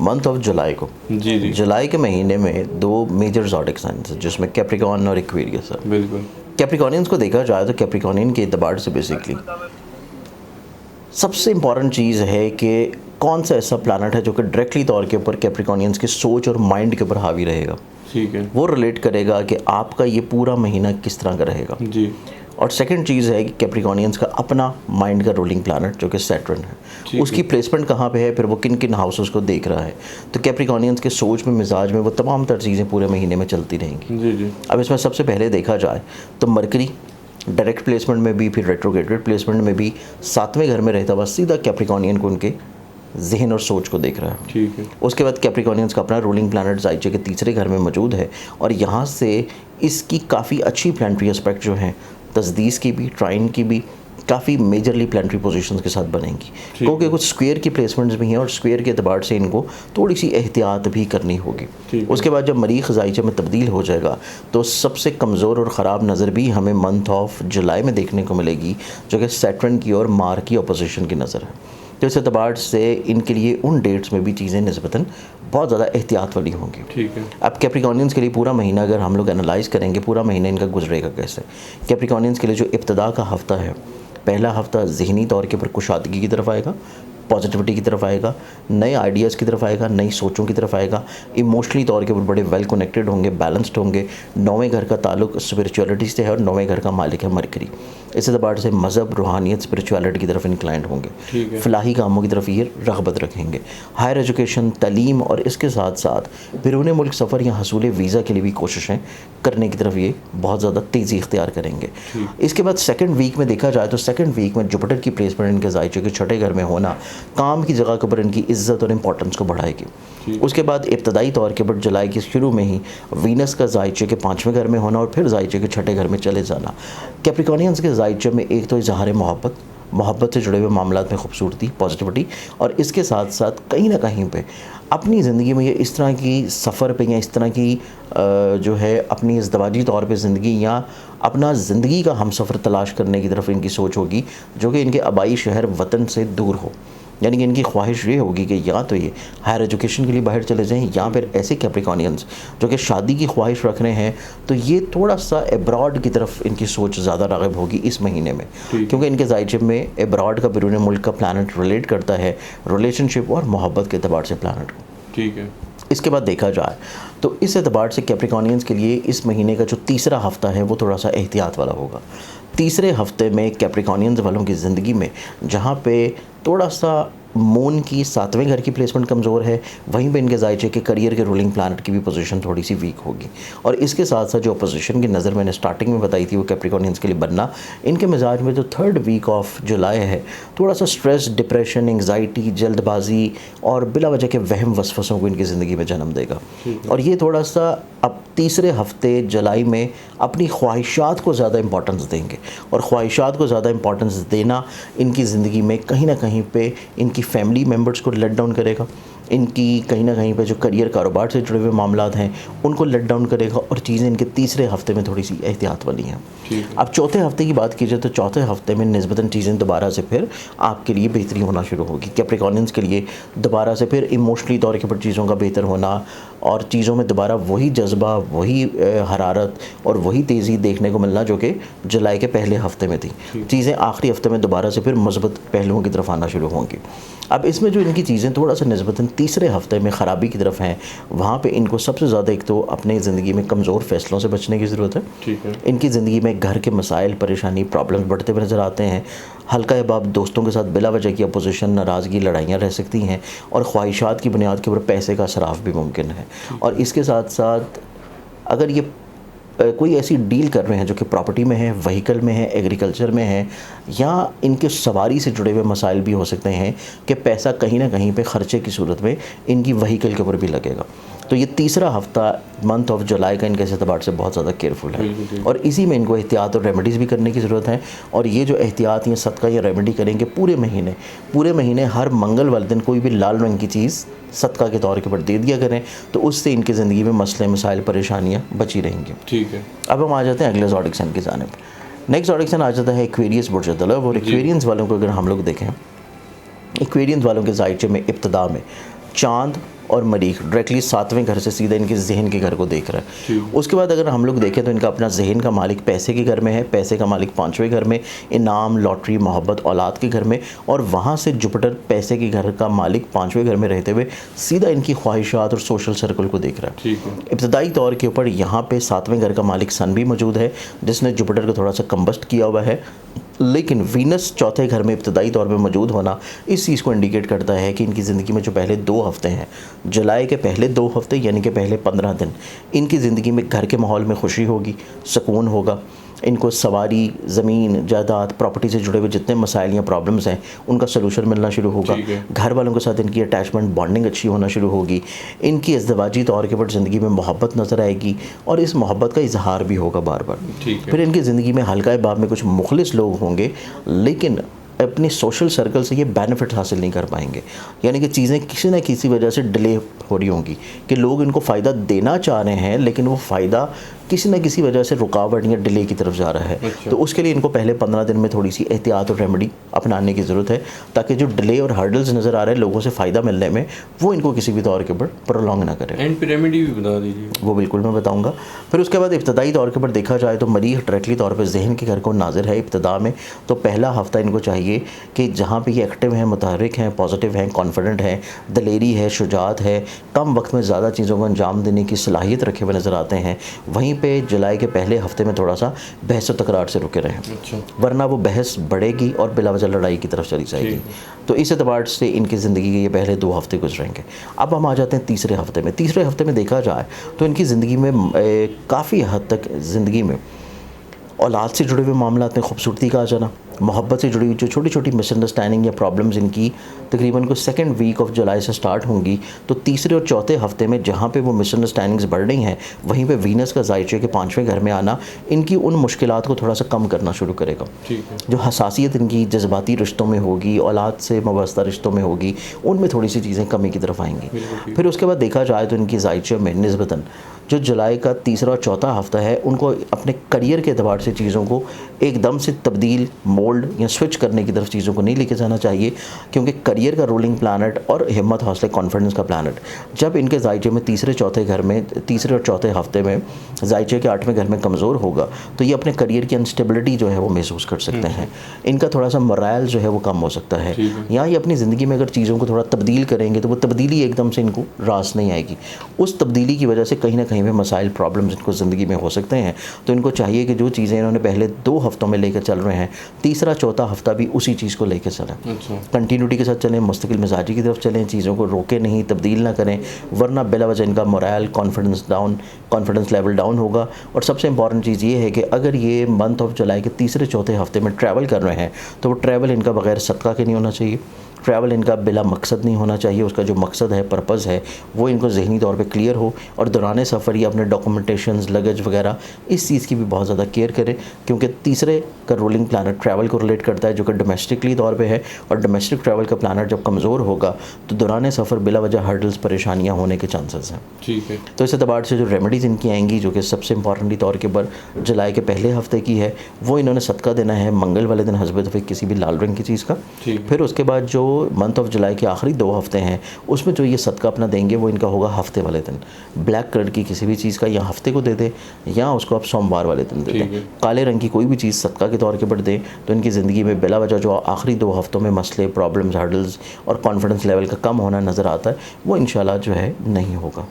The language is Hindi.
मंथ ऑफ जुलाई को, जी जुलाई के महीने में 2 मेजर ज़ोडिक साइंस हैं जिसमें कैप्रिकॉर्न और एक्वेरियस है। बिल्कुल। कैप्रिकॉर्नियंस को देखा जाए तो कैप्रिकॉर्नियन के एतबार से बेसिकली सबसे इम्पॉर्टेंट चीज़ है कि कौन सा ऐसा प्लानट है जो कि डायरेक्टली तौर के ऊपर कैप्रिकॉर्नियंस की सोच और माइंड के ऊपर हावी रहेगा। ठीक है। वो रिलेट करेगा कि आपका ये पूरा महीना किस तरह का रहेगा। जी। और सेकंड चीज़ है कि कैप्रिकॉर्नियंस का अपना माइंड का रूलिंग प्लानट जो कि सैटर्न है, उसकी प्लेसमेंट कहाँ पे है, फिर वो किन किन हाउसेस को देख रहा है। तो कैप्रिकॉर्नियंस के सोच में, मिजाज में वो तमाम तर चीज़ें पूरे महीने में चलती रहेंगी। जी। अब इसमें सबसे पहले देखा जाए तो मरकरी डायरेक्ट प्लेसमेंट में भी, फिर रेट्रोग्रेडेड प्लेसमेंट में भी 7वें घर में रहता हुआ सीधा कैप्रिकॉर्नियन को उनके जहन और सोच को देख रहा है। ठीक है। उसके बाद कैप्रिकॉर्नियंस का अपना रूलिंग प्लैनेट ज़ाइचे के 3रे घर में मौजूद है और यहाँ से इसकी काफ़ी अच्छी प्लानिटरी एस्पेक्ट जो हैं तस्दीस की भी, ट्राइन की भी, काफ़ी मेजरली प्लानिटरी पोजीशंस के साथ बनेंगी, क्योंकि कुछ स्क्वायर की प्लेसमेंट्स भी हैं और स्क्वायर के अतबार से इनको थोड़ी सी एहतियात भी करनी होगी। उसके बाद जब मरीख ज़ाइचे में तब्दील हो जाएगा तो सबसे कमज़ोर और ख़राब नज़र भी हमें मंथ ऑफ जुलाई में देखने को मिलेगी जो कि सैटर्न की और मार्स की अपोजिशन की नज़र है। तो इस अतबार से इनके लिए उन डेट्स में भी चीज़ें निस्बतन बहुत ज़्यादा एहतियात वाली होंगी। ठीक है। अब कैप्रिकॉर्नियंस के लिए पूरा महीना अगर हम लोग एनालाइज करेंगे, पूरा महीना इनका गुजरेगा कैसे। कैप्रिकॉर्नियंस के लिए जो इब्तदा का हफ़्ता है, पहला हफ़्ता ज़हनी तौर के ऊपर कुशादगी की तरफ आएगा, पॉजिटिविटी की तरफ आएगा, नए आइडियाज़ की तरफ आएगा, नई सोचों की तरफ आएगा, इमोशनली तौर के ऊपर बड़े वेल कनेक्टेड होंगे, बैलेंस्ड होंगे। 9वें घर का ताल्लुक स्पिरिचुअलिटी से है और 9वें घर का मालिक है मरकरी। इस एतबार से मज़हब, रूहानियत, स्पिरिचुअलिटी की तरफ इंक्लाइंड होंगे, फलाही कामों की तरफ ये रग़बत रखेंगे, हायर एजुकेशन, तालीम और इसके साथ साथ बिरून मुल्क सफ़र या हसूल वीज़ा के लिए भी कोशिशें करने की तरफ ये बहुत ज़्यादा तेज़ी इख्तियार करेंगे। इसके बाद सेकंड वीक में देखा जाए तो सेकंड वीक में जुपिटर की प्लेसमेंट इनके ज़ाइचे के 6ठे घर में होना काम की जगह के ऊपर इनकी इज़्ज़त और इम्पोर्टेंस को बढ़ाएगी। उसके बाद इब्तदाई तौर के ऊपर जुलाई के शुरू में ही वीनस का ज़ाइचे के 5वें घर में होना और फिर ज़ाइचे के 6ठे घर में चले जाना। कैप्रिकॉर्नियंस के ज़ाइचे में एक तो इज़हार मोहब्बत से जुड़े हुए मामलात में खूबसूरती, पॉजिटिविटी और इसके साथ साथ कहीं ना कहीं पे अपनी ज़िंदगी में ये इस तरह की सफ़र पे या इस तरह की जो है अपनी इज़्दवाजी तौर पे ज़िंदगी या अपना ज़िंदगी का हमसफ़र तलाश करने की तरफ इनकी सोच होगी जो कि इनके आबाई शहर वतन से दूर हो। यानी कि इनकी ख्वाहिश ये होगी कि या तो ये हायर एजुकेशन के लिए बाहर चले जाएं या फिर ऐसे कैप्रिकॉर्नियंस जो कि शादी की ख्वाहिश रख रहे हैं तो ये थोड़ा सा एब्रॉड की तरफ इनकी सोच ज़्यादा राग़िब होगी इस महीने में, क्योंकि इनके ज़ाइचे में एब्रॉड का बिरून मुल्क का प्लानट रिलेट करता है रिलेशनशिप और मोहब्बत के अतबार से प्लानट को। ठीक है। इसके बाद देखा जाए तो इस एतबार से कैप्रिकॉर्नियंस के लिए इस महीने का जो 3रा हफ़्ता है वो थोड़ा सा एहतियात वाला होगा। 3रे हफ़्ते में कैप्रिकॉर्नियंस वालों की ज़िंदगी में जहाँ पे थोड़ा सा मून की 7वें घर की प्लेसमेंट कमज़ोर है, वहीं पे इनके ज़ाइचे के करियर के रूलिंग प्लानट की भी पोजीशन थोड़ी सी वीक होगी। और इसके साथ साथ जो पोजीशन की नज़र मैंने स्टार्टिंग में बताई थी वो कैप्रिकॉर्नियंस के लिए बनना, इनके मिजाज में जो 3rd वीक ऑफ जुलाई है थोड़ा सा स्ट्रेस, डिप्रेशन, एंग्जाइटी, जल्दबाजी और बिला वजह के वहम वसवसों को इनकी ज़िंदगी में जन्म देगा। और ये थोड़ा सा अब 3रे हफ़्ते जुलाई में अपनी ख्वाहिशात को ज़्यादा इंपॉर्टेंस देंगे और ख्वाहिशात को ज़्यादा इंपॉर्टेंस देना इनकी ज़िंदगी में कहीं ना कहीं पे इनकी फैमिली मेम्बर्स को लेट डाउन करेगा, इनकी कहीं ना कहीं पे जो करियर कारोबार से जुड़े हुए मामलात हैं उनको लेट डाउन करेगा और चीज़ें इनके 3रे हफ़्ते में थोड़ी सी एहतियात वाली हैं। अब 4थे हफ़्ते की बात कीजिए तो 4थे हफ़्ते में निस्बतन चीज़ें दोबारा से फिर आपके लिए बेहतरी होना शुरू होगी। कैप्रिकॉर्नियंस के लिए दोबारा से फिर इमोशनली तौर के ऊपर चीज़ों का बेहतर होना और चीज़ों में दोबारा वही जज्बा, वही हरारत और वही तेज़ी देखने को मिलना जो कि जुलाई के पहले हफ़्ते में थी। चीज़ें आखिरी हफ़्ते में दोबारा से फिर मुस्बत पहलुओं की तरफ आना शुरू होंगी। अब इसमें जो इनकी चीज़ें थोड़ा सा निस्बतन 3रे हफ़्ते में ख़राबी की तरफ हैं, वहाँ पे इनको सबसे ज़्यादा एक तो अपने ज़िंदगी में कमज़ोर फ़ैसलों से बचने की ज़रूरत है। ठीक है। इनकी ज़िंदगी में घर के मसाइल, परेशानी, प्रॉब्लम्स बढ़ते हुए नज़र आते हैं। हल्का एबाब दोस्तों के साथ बिला वजह की अपोजिशन, नाराज़गी, लड़ाइयाँ रह सकती हैं और ख्वाहिशात की बुनियाद के ऊपर पैसे का सराफ भी मुमकिन है। और इसके साथ साथ अगर ये कोई ऐसी डील कर रहे हैं जो कि प्रॉपर्टी में है, व्हीकल में है, एग्रीकल्चर में है या इनके सवारी से जुड़े हुए मसाइल भी हो सकते हैं कि पैसा कहीं ना कहीं पे ख़र्चे की सूरत में इनकी व्हीकल के ऊपर भी लगेगा। तो ये 3रा हफ़्ता मंथ ऑफ जुलाई का इनके एतबार से बहुत ज़्यादा केयरफुल है और इसी में इनको एहतियात और रेमेडीज़ भी करने की ज़रूरत है। और ये जो एहतियात या सदका या रेमेडी करेंगे पूरे महीने हर मंगल वाले दिन कोई भी लाल रंग की चीज़ सदका के तौर के ऊपर दे दिया करें तो उससे इनकी ज़िंदगी में मसले, मसाइल, परेशानियाँ बची रहेंगी। ठीक है। अब हम आ जाते हैं अगले ज़ोडिक साइन की जानिब। नेक्स्ट ज़ोडिक साइन आ जाता है एक्वेरियस बुर्ज तलब। और एक्वेरियंस वालों को अगर हम लोग देखें, एक्वेरियंस वालों के ज़ाइचे में इब्तदा में चाँद और मरीख डायरेक्टली 7वें घर से सीधा इनके जहन के घर को देख रहा है। उसके बाद अगर हम लोग देखें तो इनका अपना जहन का मालिक पैसे के घर में है, पैसे का मालिक 5वें घर में, इनाम, लॉटरी, मोहब्बत, औलाद के घर में, और वहाँ से जुपिटर पैसे के घर का मालिक 5वें घर में रहते हुए सीधा इनकी ख्वाहिशात और सोशल सर्कल को देख रहा है। इब्तदाई तौर के ऊपर यहाँ पे 7वें घर का मालिक सन भी मौजूद है, जिसने जुपिटर को थोड़ा सा कम्बस्ट किया हुआ है, लेकिन वीनस चौथे घर में इब्तदाई तौर पे मौजूद होना इस चीज़ को इंडिकेट करता है कि इनकी ज़िंदगी में जो पहले 2 हफ्ते हैं, जुलाई के पहले 2 हफ्ते यानी कि पहले 15 दिन, इनकी ज़िंदगी में घर के माहौल में खुशी होगी, सुकून होगा। इनको सवारी, ज़मीन, जायदाद, प्रॉपर्टी से जुड़े हुए जितने मसाइल या प्रॉब्लम्स हैं उनका सलूशन मिलना शुरू होगा। घर वालों के साथ इनकी अटैचमेंट, बॉन्डिंग अच्छी होना शुरू होगी। इनकी इज़्दिवाजी तौर के ऊपर ज़िंदगी में मोहब्बत नज़र आएगी और इस मोहब्बत का इजहार भी होगा बार बार। फिर इनकी ज़िंदगी में हल्का बाब में कुछ मुखलिस लोग होंगे, लेकिन अपनी सोशल सर्कल से ये बेनिफिट हासिल नहीं कर पाएंगे, यानी कि चीज़ें किसी न किसी वजह से डिले हो रही होंगी कि लोग इनको फ़ायदा देना चाह रहे हैं, लेकिन वो फ़ायदा किसी न किसी वजह से रुकावट या डिले की तरफ जा रहा है। तो उसके लिए इनको पहले 15 दिन में थोड़ी सी एहतियात और रेमेडी अपनाने की ज़रूरत है, ताकि जो डिले और हर्डल्स नज़र आ रहे हैं लोगों से फ़ायदा मिलने में, वो इनको किसी भी तौर के ऊपर प्रोलॉन्ग ना करें। एंड रेमेडी भी बता दीजिए। वो बिल्कुल मैं बताऊँगा। फिर उसके बाद इब्तदाई तौर के ऊपर देखा जाए तो मरीख डायरेक्टली तौर पर जहन के घर को नाजिर है इब्तदा में, तो पहला हफ़्ता इनको चाहिए कि जहाँ पे ये एक्टिव हैं, मुतहरिक हैं, पॉजिटिव हैं, कॉन्फिडेंट हैं, दलेरी है, शुजात है, कम वक्त में ज़्यादा चीज़ों को अंजाम देने की सलाहियत रखे हुए नज़र आते हैं। वहीं पे जुलाई के पहले हफ्ते में थोड़ा सा बहस व तकरार से रुके रहें, वरना वो बहस बढ़ेगी और बिलावजह लड़ाई की तरफ चली जाएगी। तो इस एतबार से इनकी ज़िंदगी के ये पहले 2 हफ्ते गुजरेंगे। अब हम आ जाते हैं तीसरे हफ्ते में। तीसरे हफ्ते में देखा जाए तो इनकी ज़िंदगी में काफ़ी हद तक ज़िंदगी में औलाद से जुड़े हुए मामलात में खूबसूरती का आ जाना, मोहब्बत से जुड़ी हुई जो छोटी छोटी मिसअंडरस्टैंडिंग या प्रॉब्लम्स इनकी तकरीबन को 2nd वीक ऑफ जुलाई से स्टार्ट होंगी। तो तीसरे और चौथे हफ्ते में जहाँ पे वो मिसअंडरस्टैंडिंग्स बढ़ रही हैं, वहीं पे वीनस का जायचे के 5वें घर में आना इनकी उन मुश्किलात को थोड़ा सा कम करना शुरू करेगा। जो हसासियत इनकी जज्बाती रिश्तों में होगी, औलाद से वाबस्ता रिश्तों में होगी, उनमें थोड़ी सी चीज़ें कमी की तरफ आएंगी। फिर उसके बाद देखा जाए तो इनकी जायचे में निस्बतन जो जुलाई का तीसरा और चौथा हफ्ता है, उनको अपने करियर के एतबार से चीज़ों को एकदम से तब्दील, मोल्ड या स्विच करने की तरफ चीज़ों को नहीं लेके जाना चाहिए, क्योंकि करियर का रूलिंग प्लानट और हिम्मत, हौसले, कॉन्फिडेंस का प्लानट जब इनके जायचे में तीसरे और चौथे हफ्ते में जायचे के 8वें घर में कमज़ोर होगा, तो ये अपने करियर की अनस्टेबिलिटी जो है वो महसूस कर सकते हैं। इनका थोड़ा सा मोराल जो है वो कम हो सकता है, या ये अपनी ज़िंदगी में अगर चीज़ों को थोड़ा तब्दील करेंगे तो वो तब्दीली एकदम से इनको रास नहीं आएगी। उस तब्दीली की वजह से कहीं ना कहीं में मसाइल, प्रॉब्लम्स इनको ज़िंदगी में हो सकते हैं। तो इनको चाहिए कि जो चीज़ें इन्होंने पहले 2 हफ्तों में लेकर चल रहे हैं, तीसरा चौथा हफ्ता भी उसी चीज़ को लेकर चलें। कंटिन्यूटी के साथ चलें, मुस्तकिल मिजाजी की तरफ चलें, चीज़ों को रोके नहीं, तब्दील ना करें, वरना बिला वजह इनका मोराल, कॉन्फिडेंस लेवल डाउन होगा। और सबसे इंपॉर्टेंट चीज़ ये है कि अगर ये मंथ ऑफ जुलाई के तीसरे चौथे हफ्ते में ट्रैवल कर रहे हैं, तो वो ट्रैवल इनका बगैर सदका के नहीं होना चाहिए। ट्रैवल इनका बिला मकसद नहीं होना चाहिए। उसका जो मकसद है, पर्पज़ है, वो इनको ज़हनी तौर पे क्लियर हो, और दौरान सफ़र या अपने डॉक्यूमेंटेशंस, लगेज वगैरह इस चीज़ की भी बहुत ज़्यादा केयर करें, क्योंकि तीसरे का रूलिंग प्लानट ट्रैवल को रिलेट करता है, जो कि डोमेस्टिकली तौर पे है, और डोमेस्टिक ट्रैवल का प्लानट जब कमज़ोर होगा तो दौरान सफ़र बिला वजह हर्डल्स, परेशानियाँ होने के चांसेस हैं। ठीक है। तो इस एतबार से जो रेमेडीज़ इनकी आएंगी, जो कि सबसे इंपॉर्टेंटली तौर के ऊपर जुलाई के पहले हफ्ते की है, वो इन्होंने सदका देना है मंगल वाले दिन हस्बे दफ़े किसी भी लाल रंग की चीज़ का। फिर उसके बाद जो मंथ ऑफ जुलाई के आखिरी 2 हफ्ते हैं, उसमें जो ये सदका अपना देंगे वो इनका होगा हफ्ते वाले दिन। ब्लैक कलर की किसी भी चीज़ का या हफ्ते को दे दे, या उसको आप सोमवार वाले दिन दे दें। काले रंग की कोई भी चीज़ सदका के तौर के ऊपर दें, तो इनकी ज़िंदगी में बिला वजह जो आखिरी 2 हफ्तों में मसले, प्रॉब्लम्स, हर्डल्स और कॉन्फिडेंस लेवल का कम होना नज़र आता है, वो इंशाल्लाह जो है नहीं होगा।